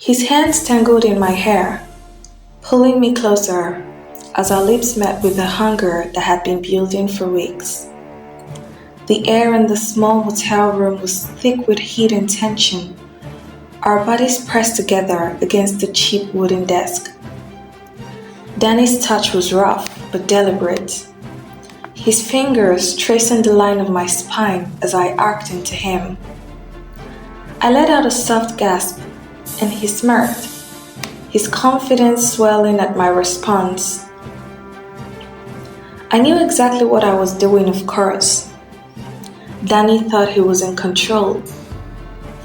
His hands tangled in my hair, pulling me closer as our lips met with the hunger that had been building for weeks. The air in the small hotel room was thick with heat and tension, our bodies pressed together against the cheap wooden desk. Danny's touch was rough but deliberate, his fingers tracing the line of my spine as I arced into him. I let out a soft gasp, and he smirked, his confidence swelling at my response. I knew exactly what I was doing, of course. Danny thought he was in control,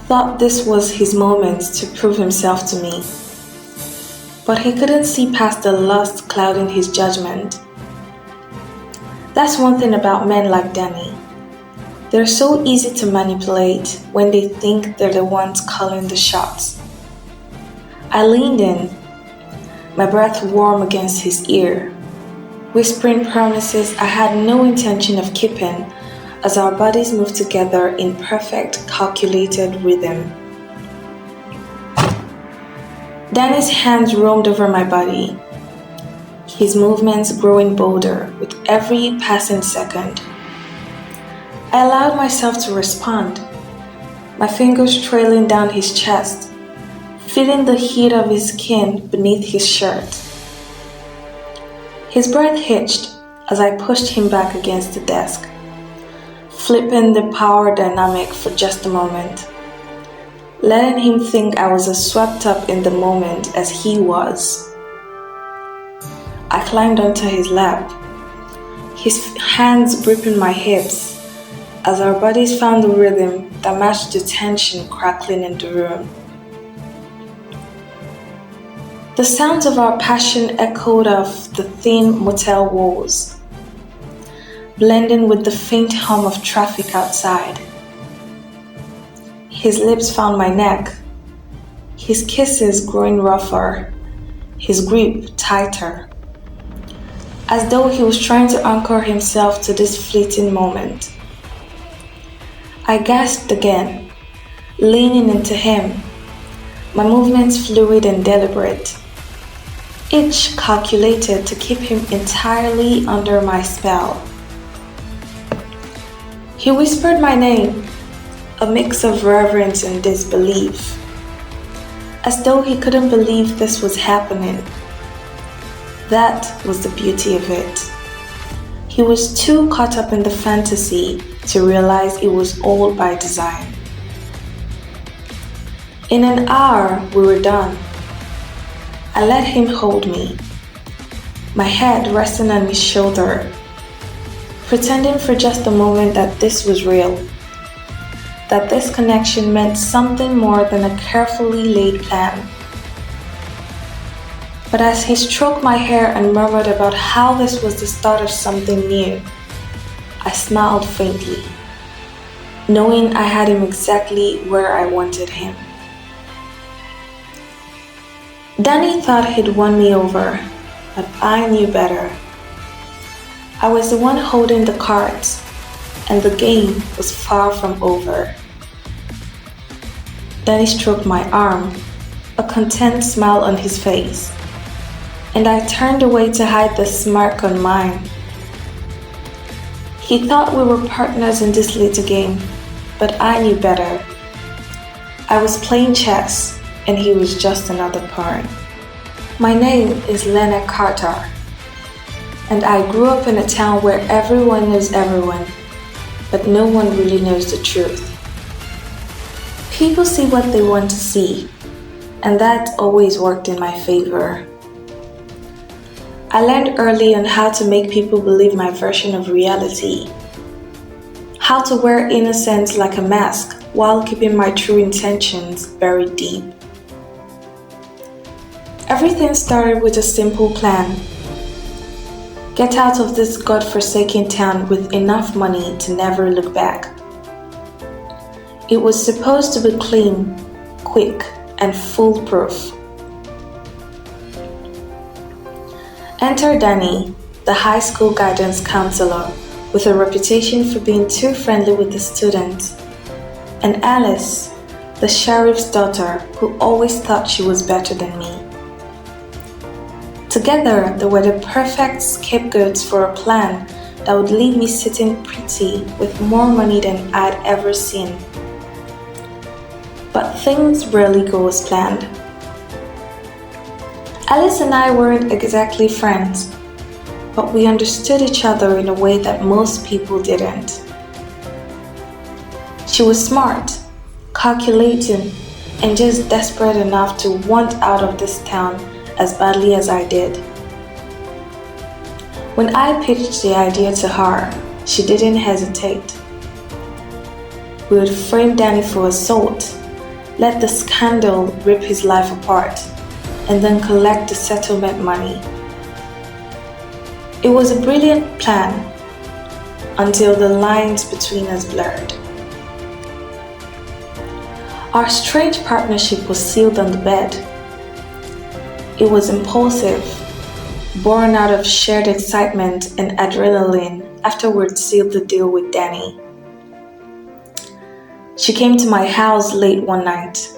thought this was his moment to prove himself to me. But he couldn't see past the lust clouding his judgment. That's one thing about men like Danny. They're so easy to manipulate when they think they're the ones calling the shots. I leaned in, my breath warm against his ear, whispering promises I had no intention of keeping as our bodies moved together in perfect, calculated rhythm. Danny's hands roamed over my body, his movements growing bolder with every passing second. I allowed myself to respond, my fingers trailing down his chest, feeling the heat of his skin beneath his shirt. His breath hitched as I pushed him back against the desk, flipping the power dynamic for just a moment, letting him think I was as swept up in the moment as he was. I climbed onto his lap, his hands gripping my hips as our bodies found the rhythm that matched the tension crackling in the room. The sounds of our passion echoed off the thin motel walls, blending with the faint hum of traffic outside. His lips found my neck, his kisses growing rougher, his grip tighter, as though he was trying to anchor himself to this fleeting moment. I gasped again, leaning into him, my movements fluid and deliberate, each calculated to keep him entirely under my spell. He whispered my name, a mix of reverence and disbelief, as though he couldn't believe this was happening. That was the beauty of it. He was too caught up in the fantasy to realize it was all by design. In an hour, we were done. I let him hold me, my head resting on his shoulder, pretending for just a moment that this was real, that this connection meant something more than a carefully laid plan. But as he stroked my hair and murmured about how this was the start of something new, I smiled faintly, knowing I had him exactly where I wanted him. Danny thought he'd won me over, but I knew better. I was the one holding the cards, and the game was far from over. Danny stroked my arm, a content smile on his face, and I turned away to hide the smirk on mine. He thought we were partners in this little game, but I knew better. I was playing chess, and he was just another pawn. My name is Lena Carter, and I grew up in a town where everyone knows everyone, but no one really knows the truth. People see what they want to see, and that always worked in my favor. I learned early on how to make people believe my version of reality, how to wear innocence like a mask while keeping my true intentions buried deep. Everything started with a simple plan. Get out of this godforsaken town with enough money to never look back. It was supposed to be clean, quick, and foolproof. Enter Danny, the high school guidance counselor with a reputation for being too friendly with the students, and Alice, the sheriff's daughter who always thought she was better than me. Together, they were the perfect scapegoats for a plan that would leave me sitting pretty with more money than I'd ever seen. But things rarely go as planned. Alice and I weren't exactly friends, but we understood each other in a way that most people didn't. She was smart, calculating, and just desperate enough to want out of this town as badly as I did. When I pitched the idea to her, she didn't hesitate. We would frame Danny for assault, let the scandal rip his life apart, and then collect the settlement money. It was a brilliant plan until the lines between us blurred. Our strange partnership was sealed on the bed. It was impulsive, born out of shared excitement and adrenaline after we'd sealed the deal with Danny. She came to my house late one night,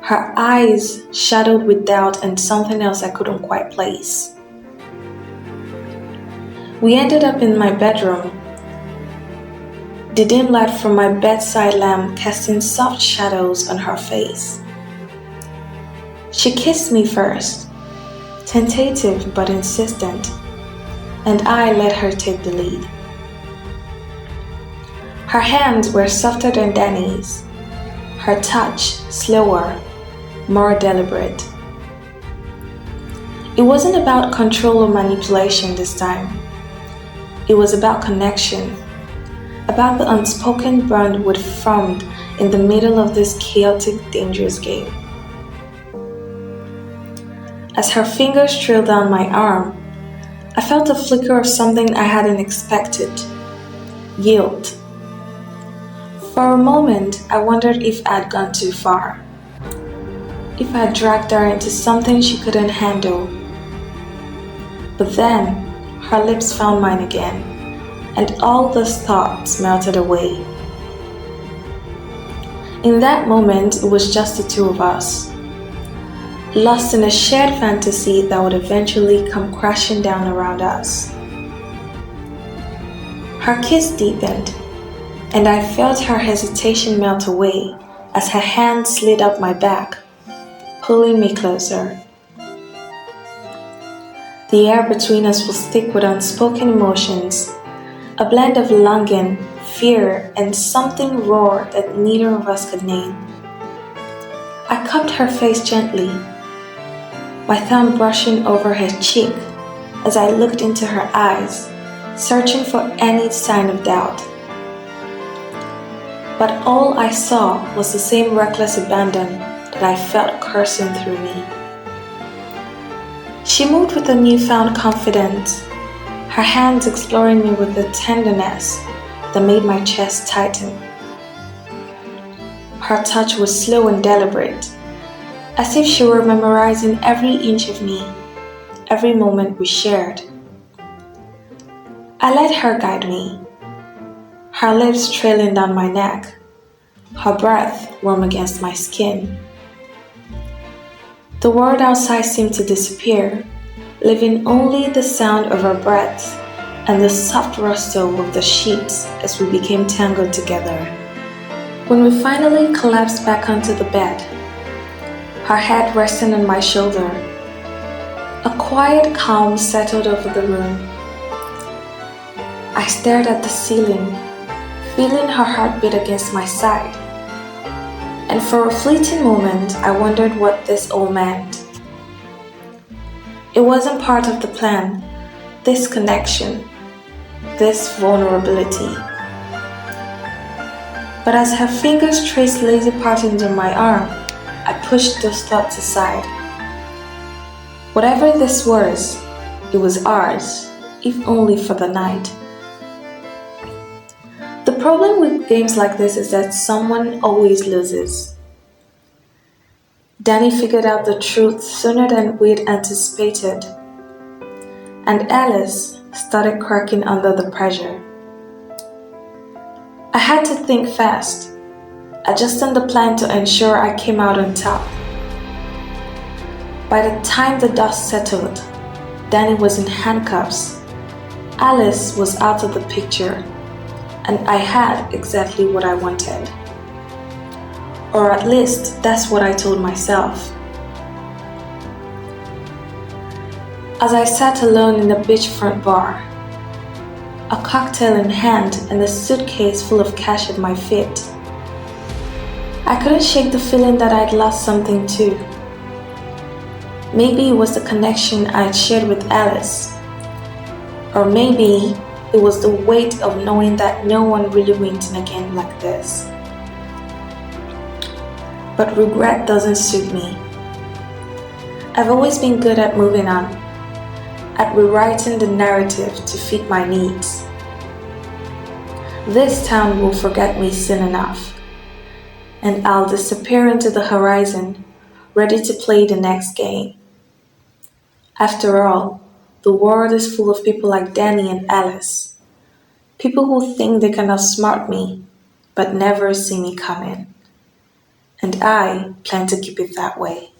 her eyes shadowed with doubt and something else I couldn't quite place. We ended up in my bedroom, the dim light from my bedside lamp casting soft shadows on her face. She kissed me first, tentative but insistent, and I let her take the lead. Her hands were softer than Danny's, her touch slower, more deliberate. It wasn't about control or manipulation this time. It was about connection, about the unspoken bond we'd formed in the middle of this chaotic, dangerous game. As her fingers trailed down my arm, I felt a flicker of something I hadn't expected: guilt. For a moment, I wondered if I'd gone too far, if I'd dragged her into something she couldn't handle. But then, her lips found mine again, and all those thoughts melted away. In that moment, it was just the two of us, lost in a shared fantasy that would eventually come crashing down around us. Her kiss deepened, and I felt her hesitation melt away as her hand slid up my back, pulling me closer. The air between us was thick with unspoken emotions, a blend of longing, fear, and something raw that neither of us could name. I cupped her face gently, my thumb brushing over her cheek as I looked into her eyes, searching for any sign of doubt. But all I saw was the same reckless abandon that I felt coursing through me. She moved with a newfound confidence, her hands exploring me with a tenderness that made my chest tighten. Her touch was slow and deliberate, as if she were memorizing every inch of me, every moment we shared. I let her guide me, her lips trailing down my neck, her breath warm against my skin. The world outside seemed to disappear, leaving only the sound of her breath and the soft rustle of the sheets as we became tangled together. When we finally collapsed back onto the bed, her head resting on my shoulder, a quiet calm settled over the room. I stared at the ceiling, feeling her heartbeat against my side. And for a fleeting moment, I wondered what this all meant. It wasn't part of the plan, this connection, this vulnerability. But as her fingers traced lazy patterns on my arm, I pushed those thoughts aside. Whatever this was, it was ours, if only for the night. The problem with games like this is that someone always loses. Danny figured out the truth sooner than we'd anticipated, and Alice started cracking under the pressure. I had to think fast, adjusting the plan to ensure I came out on top. By the time the dust settled, Danny was in handcuffs, Alice was out of the picture, and I had exactly what I wanted. Or at least that's what I told myself. As I sat alone in the beachfront bar, a cocktail in hand and a suitcase full of cash at my feet, I couldn't shake the feeling that I'd lost something too. Maybe it was the connection I had shared with Alice, or maybe it was the weight of knowing that no one really wins in a game like this. But regret doesn't suit me. I've always been good at moving on, at rewriting the narrative to fit my needs. This town will forget me soon enough, and I'll disappear into the horizon, ready to play the next game. After all, the world is full of people like Danny and Alice, people who think they can outsmart me, but never see me coming. And I plan to keep it that way.